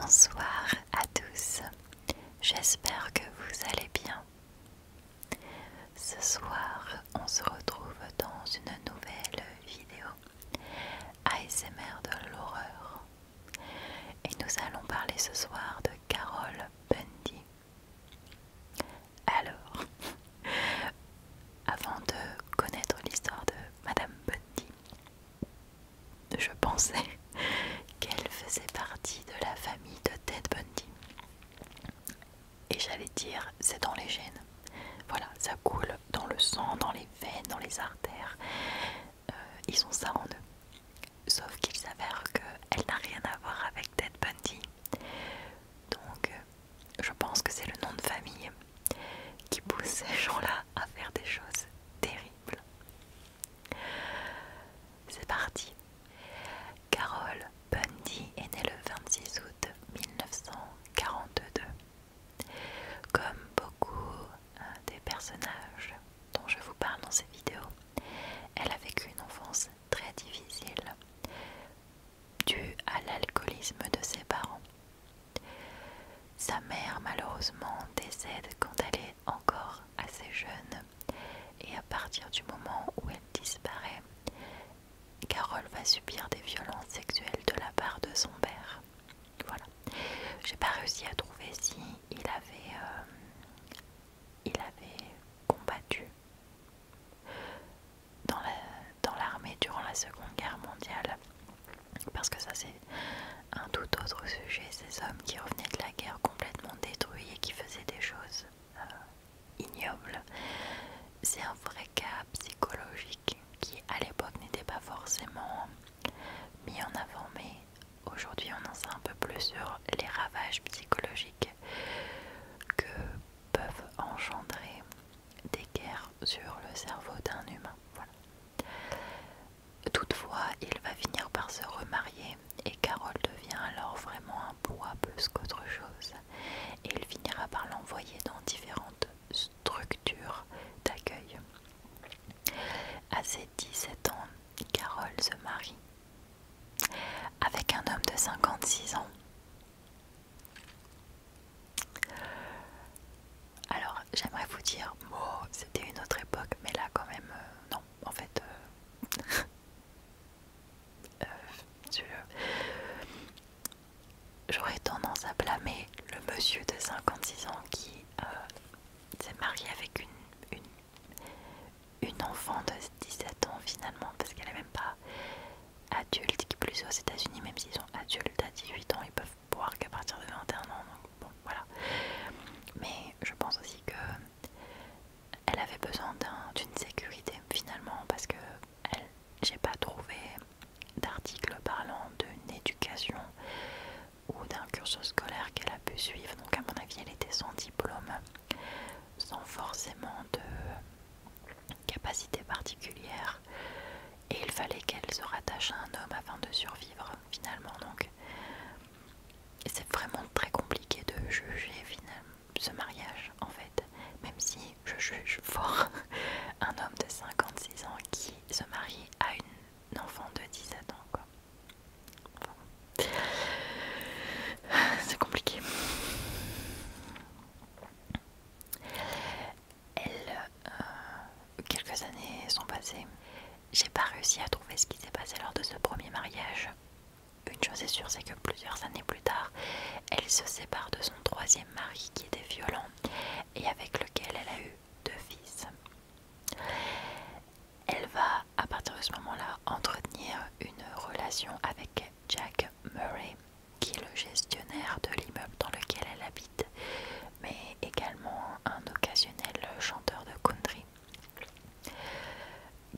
Bonsoir à tous, j'espère que vous allez bien. Ce soir, on se retrouve dans une nouvelle vidéo ASMR de l'horreur. Et nous allons parler ce soir de Carol Bundy. Alors, avant de connaître l'histoire de Madame Bundy, je pensais qu'elle faisait partie de la famille de Ted Bundy. Et j'allais dire, c'est dans les gènes. Voilà, ça coule dans le sang, dans les veines, dans les artères. Ils ont ça en eux. Sauf qu'il s'avère qu'elle n'a rien à voir avec Ted Bundy. Donc, je pense que c'est le nom de famille qui pousse ces gens-là à faire des choses terribles. C'est parti. Carol Bundy est née le 26 août 1942. Comme beaucoup des personnages dont je vous parle dans ces vidéos, elle a vécu une enfance très difficile due à l'alcoolisme de ses parents. Sa mère malheureusement décède quand elle est encore assez jeune et à partir du moment où elle disparaît, Carol va subir des violences sexuelles de la part de son père. Voilà. J'ai pas réussi à trouver si il avait combattu dans l'armée durant la Seconde Guerre mondiale, parce que ça c'est un tout autre sujet, ces hommes qui revenaient de la guerre complètement détruits et qui faisaient des choses ignobles. C'est un vrai cas psychologique qui à l'époque n'était pas forcément mis en avant, mais aujourd'hui on en sait un peu plus sur les ravages psychologiques que peuvent engendrer des guerres sur le cerveau d'un humain. Voilà. Toutefois, il va finir par se remarier et Carol devient alors vraiment un poids plus qu'autre chose. Et il finira par l'envoyer dans différentes structures d'accueil. À ses 17 ans, Carol se marie avec un homme de 56 ans. Alors, j'aimerais vous dire, c'était une autre époque, mais là quand même, non, en fait, j'aurais tendance à blâmer le monsieur de 56 ans qui s'est marié avec une enfant de 17 ans finalement, parce qu'elle n'est même pas adulte, qui plus aux États-Unis, même s'ils sont adultes à 18 ans, ils peuvent boire qu'à partir de 21 ans, donc bon, voilà. Mais je pense aussi que elle avait besoin d'une sécurité finalement, parce que j'ai pas trouvé d'article parlant d'une éducation ou d'un cursus scolaire qu'elle a pu suivre, donc à mon avis elle était sans diplôme, sans forcément de capacité particulière, et il fallait qu'elle se rattache à un homme afin de survivre finalement. Donc c'est vraiment très compliqué de juger finalement ce mariage en fait, même si je juge fort un homme de 56 ans qui se marie à une enfant de 17 ans quoi. Enfin, c'est compliqué. Quelques années sont passées. J'ai pas réussi à trouver ce qui s'est passé lors de ce premier mariage. Une chose est sûre, c'est que plusieurs années plus tard, elle se sépare de son troisième mari qui était violent et avec lequel elle a eu 2 fils. Elle va, à partir de ce moment-là, entretenir une relation avec Jack Murray, qui est le gestionnaire de l'immeuble dans lequel elle habite, mais également un occasionnel chanteur de country.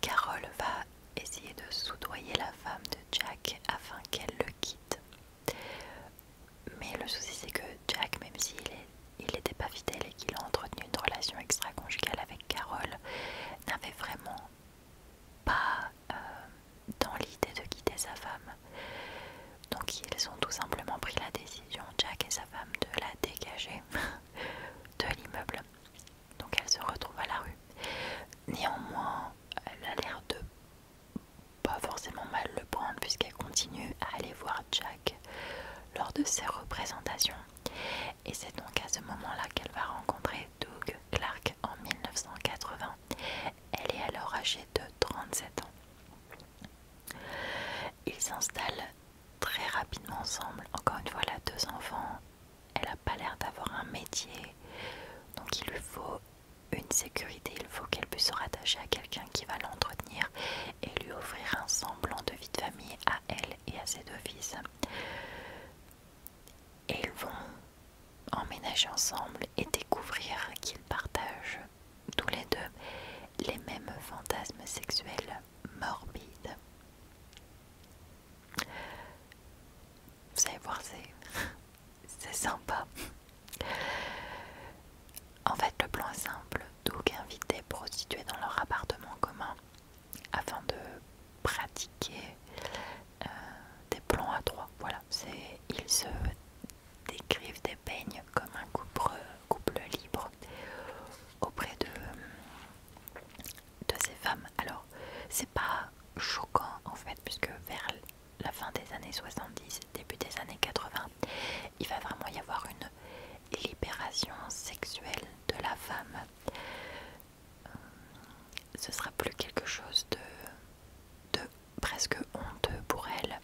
Carol va essayer de soudoyer la femme de Jack afin qu'elle le quitte. Mais le souci c'est que Jack, même s'il n'était pas fidèle et qu'il a entretenu une relation extra-conjugale avec Carol, n'avait vraiment pas dans l'idée de quitter sa femme. Donc ils ont tout simplement pris la décision, Jack et sa femme, de la dégager de l'immeuble. Donc elle se retrouve à la rue. Néanmoins, elle a l'air de pas forcément mal le prendre puisqu'elle continue à aller voir Jack lors de ses représentations moment-là qu'elle va rencontrer Doug Clark en 1980. Elle est alors âgée de 37 ans. Ils s'installent très rapidement ensemble. Encore une fois, elle a 2 enfants. Elle n'a pas l'air d'avoir un métier. Donc il lui faut une sécurité. Il faut qu'elle puisse se rattacher à quelqu'un qui va l'entretenir et lui offrir un semblant de vie de famille à elle et à ses 2 fils. Et ils vont emménager ensemble et découvrir qu'ils partagent tous les deux les mêmes fantasmes sexuels morbides. Vous allez voir, c'est sympa. En fait, le plan est simple. Doug invite des prostituées dans leur appartement commun afin de pratiquer des plans à 3. Voilà, ils se décrivent des peignes comme un couple libre auprès de ces femmes. Alors, c'est pas choquant en fait, puisque vers la fin des années 70, début des années 80, il va vraiment y avoir une libération sexuelle de la femme. Ce sera plus quelque chose de presque honteux pour elle.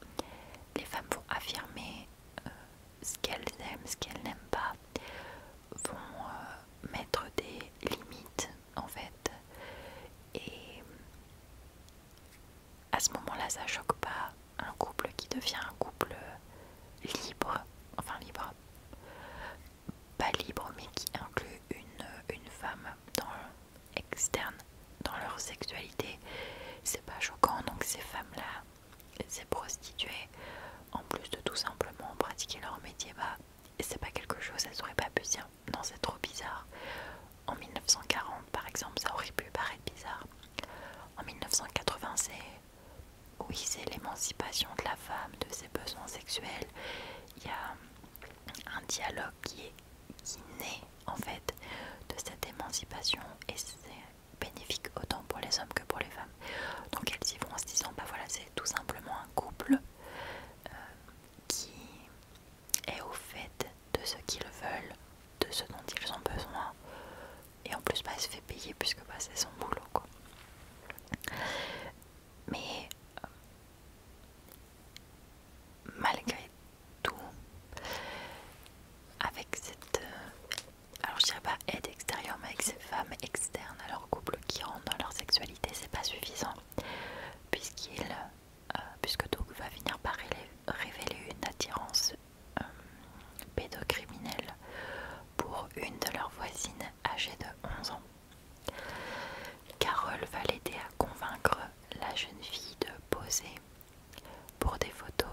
Les femmes vont affirmer ce qu'elles aiment, ce qu'elles n'aiment pas, vont mettre des limites en fait. Et à ce moment-là, ça choque pas un couple qui devient un couple libre, enfin libre, pas libre, mais qui inclut une femme externe dans leur sexualité. C'est pas choquant. Donc ces femmes-là, ces prostituées, en plus de tout simplement pratiquer leur métier, c'est pas quelque chose, elles auraient pas pu se dire non, c'est trop bizarre. En 1940 par exemple, ça aurait pu paraître bizarre. En 1980, c'est l'émancipation de la femme, de ses besoins sexuels. Il y a un dialogue qui naît en fait de cette émancipation, et c'est bénéfique autant pour les hommes que pour les femmes. Donc elles y vont en se disant bah voilà, c'est tout simplement un couple qui est au fait de ce qu'ils veulent, de ce dont ils ont besoin, et en plus elle se fait payer puisque c'est son boulot quoi. Mais malgré tout, avec cette alors je dirais pas aide extérieure, mais avec ces femmes externes à leur couple qui rentrent dans leur sexualité, c'est pas suffisant, puisque Doug va finir par révéler une attirance pédocriminelle pour une de leurs voisines âgée de 11 ans. Carole va l'aider à convaincre la jeune fille de poser pour des photos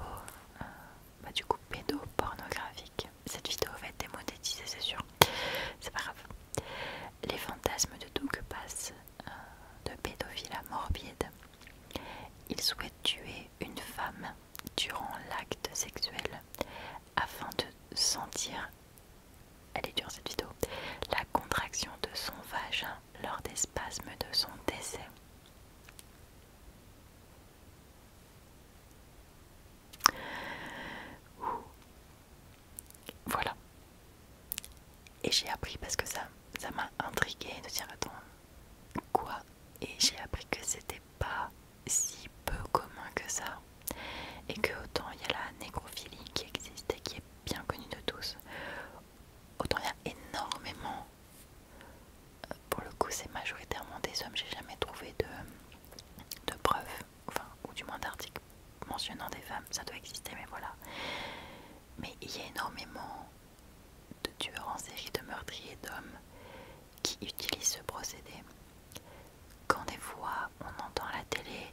du coup pédopornographiques. Cette vidéo va être démonétisée, c'est sûr, c'est pas grave. Les fantasmes de Doug passent de pédophile à morbide. Il souhaite tuer une femme durant l'acte sexuel afin de sentir, elle est dure cette vidéo, la contraction de son vagin lors des spasmes de son décès. Voilà. Et j'ai appris, parce que ça m'a intriguée de dire attends, quoi? Et j'ai appris que c'était pas si peu commun que ça, et que autant il y a la nécrophilie qui existe et qui est bien connue de tous, autant il y a énormément, pour le coup c'est majoritairement des hommes, j'ai jamais trouvé de preuves, enfin, ou du moins d'articles mentionnant des femmes, ça doit exister mais voilà. Mais il y a énormément de tueurs en série, de meurtriers d'hommes qui utilisent ce procédé. Quand des fois on entend à la télé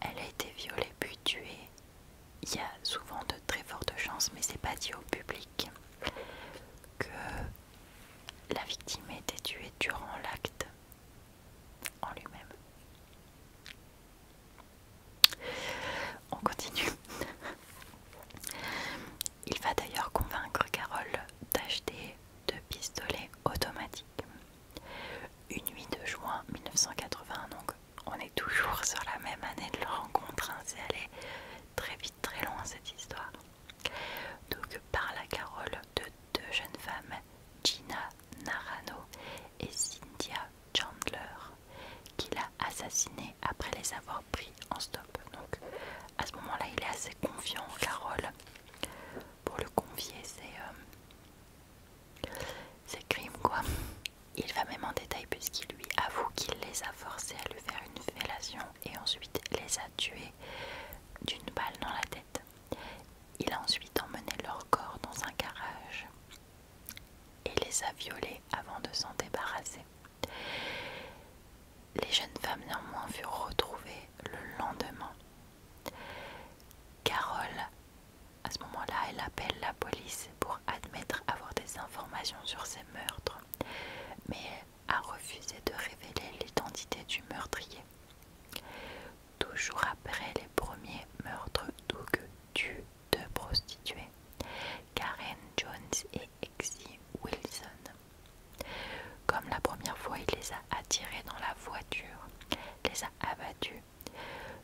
elle a été violée puis tuée, il y a souvent de très fortes chances, mais c'est pas dit au public, que la victime a été tuée durant l'acte en lui-même. On continue. Il va d'ailleurs convaincre Carole d'acheter 2 pistolets Il va même en détail puisqu'il lui avoue qu'il les a forcés à lui faire une fellation et ensuite les a tués d'une balle dans la tête. Il a ensuite emmené leur corps dans un garage et les a violés avant de s'en débarrasser. Les jeunes femmes néanmoins furent retrouvées le lendemain. Carole, à ce moment-là, elle appelle la police pour admettre avoir des informations sur ces meurtres, mais a refusé de révéler l'identité du meurtrier. Toujours après les premiers meurtres, Doug tue 2 prostituées, Karen Jones et Exie Wilson. Comme la première fois, il les a attirées dans la voiture, les a abattues,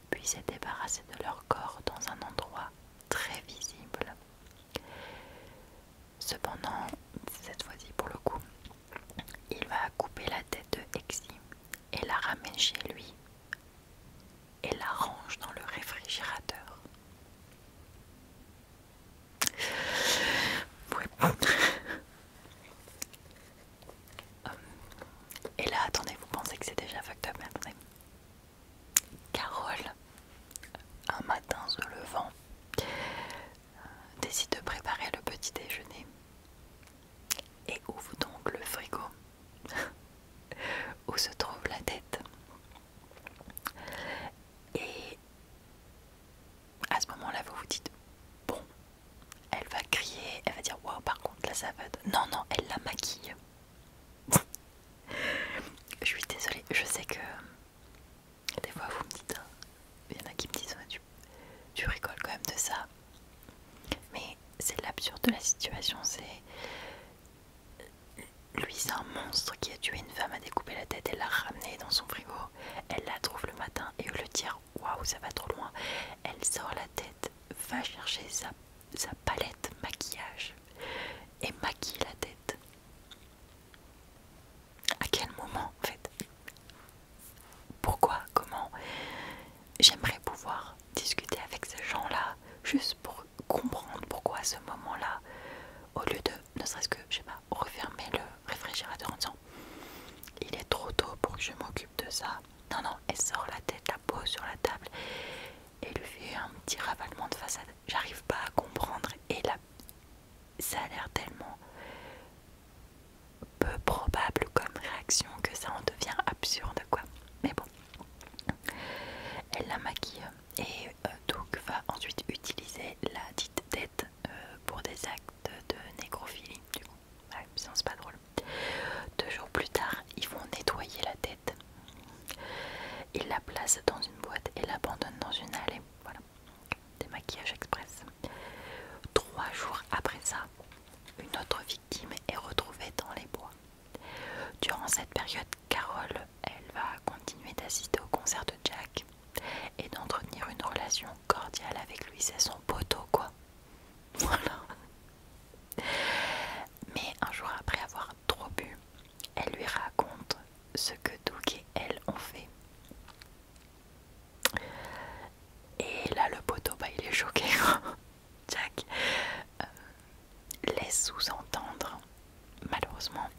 puis s'est débarrassé de leur corps dans un endroit très visible. Cependant, cette fois-ci pour le coup, il va couper la tête de Exie et la ramène chez lui et la range dans le réfrigérateur. Ouais. Et là, attendez, vous pensez que c'est déjà fucked up, mais attendez. Carole, un matin se levant, décide de préparer le petit déjeuner et ouvre donc le frigo où se trouve la tête. Et à ce moment-là, vous vous dites, bon, elle va crier, elle va dire waouh, par contre là ça va. Non, non, elle la maquille. Je suis désolée, je sais que des fois vous me dites, hein, il y en a qui me disent, ouais, tu rigoles quand même de ça. Mais c'est l'absurde de la situation, c'est. Lui, c'est un monstre qui a tué une femme, a découpé la tête et l'a ramenée dans son frigo. Elle la trouve le matin et au lieu de dire waouh, ça va trop loin, elle sort la tête, va chercher sa palette maquillage et maquille la tête. À quel moment en fait? Pourquoi? Comment? J'aimerais pouvoir discuter avec ces gens-là juste pour comprendre pourquoi à ce moment-là, au lieu de, ne serait-ce que, je sais pas, refermer le réfrigérateur en disant il est trop tôt pour que je m'occupe de ça. Non, non, elle sort la tête, la pose sur la table et lui fait un petit ravalement de façade. J'arrive pas à comprendre et là, ça a l'air tellement peu probable comme réaction que ça en devient absurde quoi. Mais bon, elle la maquille et Doug va ensuite utiliser la dite tête pour des actes de nécrophilie. Du coup, ouais, c'est pas drôle. 2 jours plus tard, ils vont nettoyer la tête. Ils la placent dans une boîte et l'abandonnent dans une allée. Voilà, des maquillages express. 3 jours après ça, une autre victime est retrouvée dans les bois. Durant cette période, Carole, elle va continuer d'assister au concert de Jack et d'entretenir une relation cordiale avec lui. C'est son poteau quoi. Voilà. Mais un jour après avoir trop bu, elle lui raconte ce que Doug et elle ont fait. Et là le poteau, bah, il est choqué. Jack laisse sous-entendre malheureusement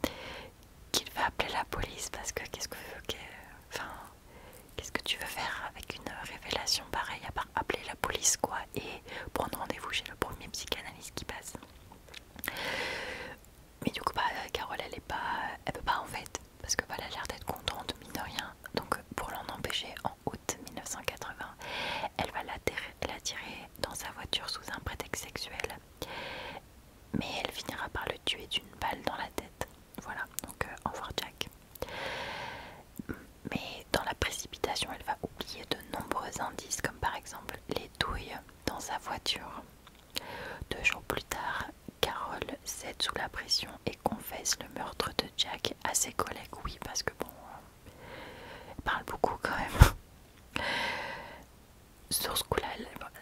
qu'il va appeler la police parce que qu'est-ce que tu veux faire avec une révélation pareille à part appeler la police quoi et prendre rendez-vous chez le premier psychanalyste qui passe. Mais du coup bah Carole elle peut pas en fait parce que bah, elle a l'air d'être contente mine de rien. Donc pour l'en empêcher, en août 1980 elle va l'attirer dans sa voiture sous un prétexte sexuel, mais elle finira par le tuer d'une balle dans la tête. Voilà, donc au revoir Jack. Mais dans la précipitation, elle va oublier de nombreux indices, comme par exemple les douilles dans sa voiture. 2 jours plus tard, Carole cède sous la pression et confesse le meurtre de Jack à ses collègues. Oui, parce que bon, elle parle beaucoup quand même. Sur ce coup-là,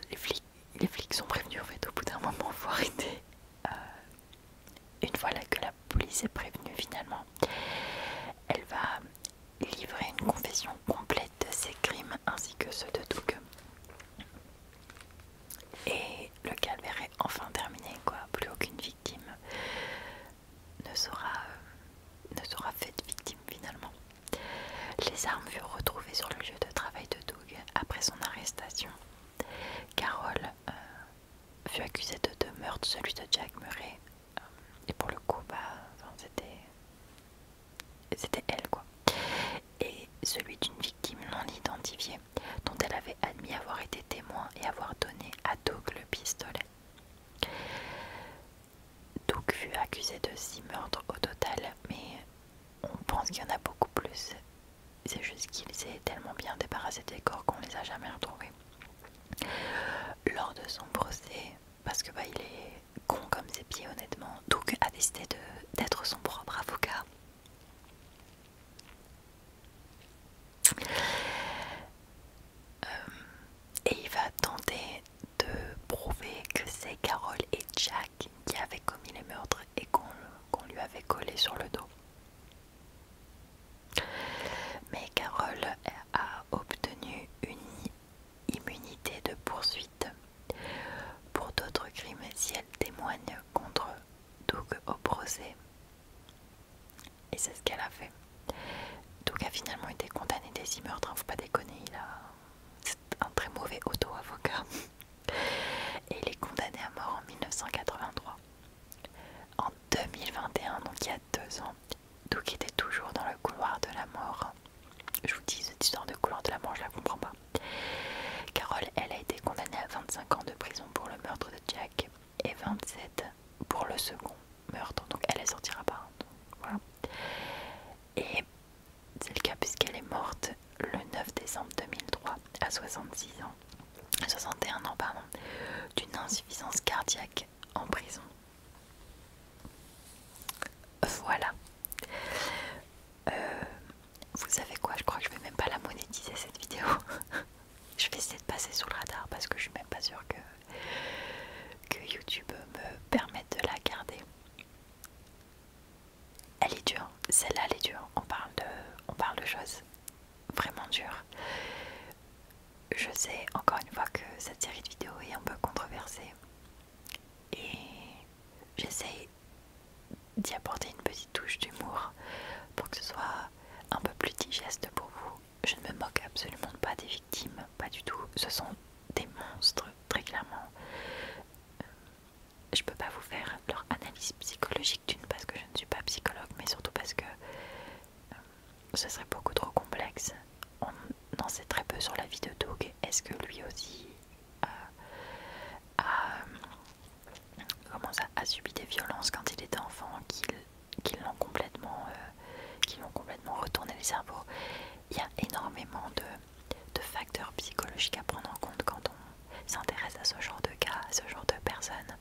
les flics sont prévenus en fait. Au bout d'un moment, faut arrêter. Une fois là que la police est prévenue finalement, elle va livrer une confession complète de ses crimes ainsi que ceux de Doug. Et le calvaire est enfin terminé quoi. Plus aucune victime ne sera sera faite victime finalement. Les armes furent retrouvées sur le lieu de travail de Doug après son arrestation. Carol fut accusée de deux meurtres, celui de Jack Murray, et pour le coup, c'était elle quoi. Et celui d'une victime non identifiée, dont elle avait admis avoir été témoin et avoir donné à Doug le pistolet. Doug fut accusé de 6 meurtres au total, mais on pense qu'il y en a beaucoup plus. C'est juste qu'il s'est tellement bien débarrassé des corps qu'on les a jamais retrouvés. Lors de son procès, parce que il est con comme ses pieds honnêtement, Doug a décidé d'être son propre avocat. Et il va tenter de prouver que c'est Carol et Jack qui avaient commis les meurtres et qu'on lui avait collé sur le dos. Mais Carol a obtenu une immunité de poursuite pour d'autres crimes si elle témoigne contre Doug au procès. Et c'est ce qu'elle a fait. Doug a finalement été condamné des 6 meurtres, faut pas déconner, c'est un très mauvais auto-avocat. Et il est condamné à mort en 1983. En 2021, donc il y a 2 ans, Doug était toujours dans le couloir de la mort. Je vous dis, cette histoire de couloir de la mort, je la comprends pas. Carol, elle a été condamnée à 25 ans de prison pour le meurtre de Jack et 27 pour le second meurtre, donc elle sortira pas. Donc, voilà. Et c'est le cas puisqu'elle est morte le 9 décembre 2003 à 66 ans, 61 ans pardon, d'une insuffisance cardiaque en prison. Voilà. Vous savez quoi, je crois que je vais même pas la monétiser cette vidéo. Je vais essayer de passer sous le radar parce que je suis même pas sûre que YouTube me permette de la garder. Elle est dure, celle-là elle est dure. On parle de choses vraiment dures. Je sais encore une fois que cette série de vidéos est un peu controversée et j'essaye d'y apporter une petite touche d'humour pour que ce soit un peu plus digeste pour vous. Je ne me moque absolument pas des victimes, pas du tout. Ce sont des monstres, très clairement. Je peux pas vous faire leur analyse psychologique d'une parce que je ne suis pas psychologue, mais surtout parce que ce serait beaucoup trop complexe. On en sait très peu sur la vie de Doug. Est-ce que lui aussi a subi des violences quand il était enfant qui l'ont complètement retourné le cerveau? Il y a énormément de facteurs psychologiques à prendre en compte quand on s'intéresse à ce genre de cas, à ce genre de personnes.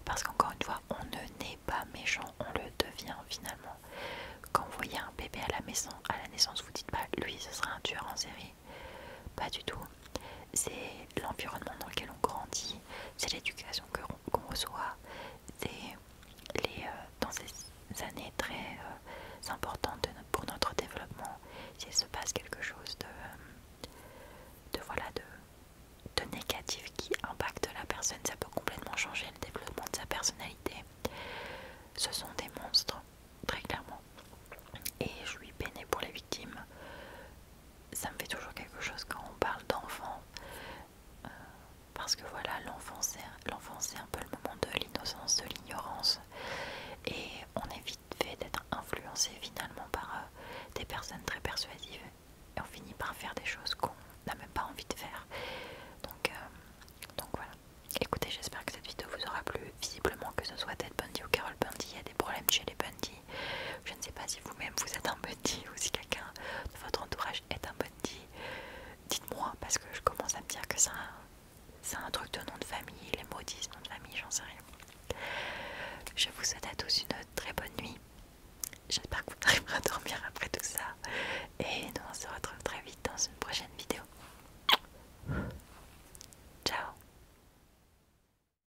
Parce qu'encore une fois, on ne naît pas méchant, on le devient finalement. Quand vous voyez un bébé à la naissance, vous dites pas lui ce sera un tueur en série. Pas du tout. C'est l'environnement dans lequel on grandit, c'est l'éducation qu'on reçoit, c'est dans ces années très importantes pour notre développement, s'il se passe quelque chose de négatif qui impacte la personne, ça peut complètement changer le développement de sa personnalité. Ce sont des monstres, très clairement. Et je suis peinée pour les victimes. Ça me fait toujours quelque chose quand on parle d'enfants. Parce que voilà, l'enfance c'est un peu le moment de l'innocence, de l'ignorance. Et on est vite fait d'être influencé finalement par des personnes très persuasives. Et on finit par faire des choses qu'on n'a même pas envie de faire. Donc voilà. Écoutez, j'espère que cette vidéo vous aura plu. Visiblement, que ce soit Ted Bundy ou Carol Bundy, il y a des problèmes chez les Bundy. Je ne sais pas si vous-même vous êtes un Bundy ou si quelqu'un de votre entourage est un Bundy. Dites-moi, parce que je commence à me dire que c'est un truc de nom de famille. Les mots disent nom de famille, j'en sais rien. Je vous souhaite à tous une très bonne nuit. J'espère que vous arriverez à dormir.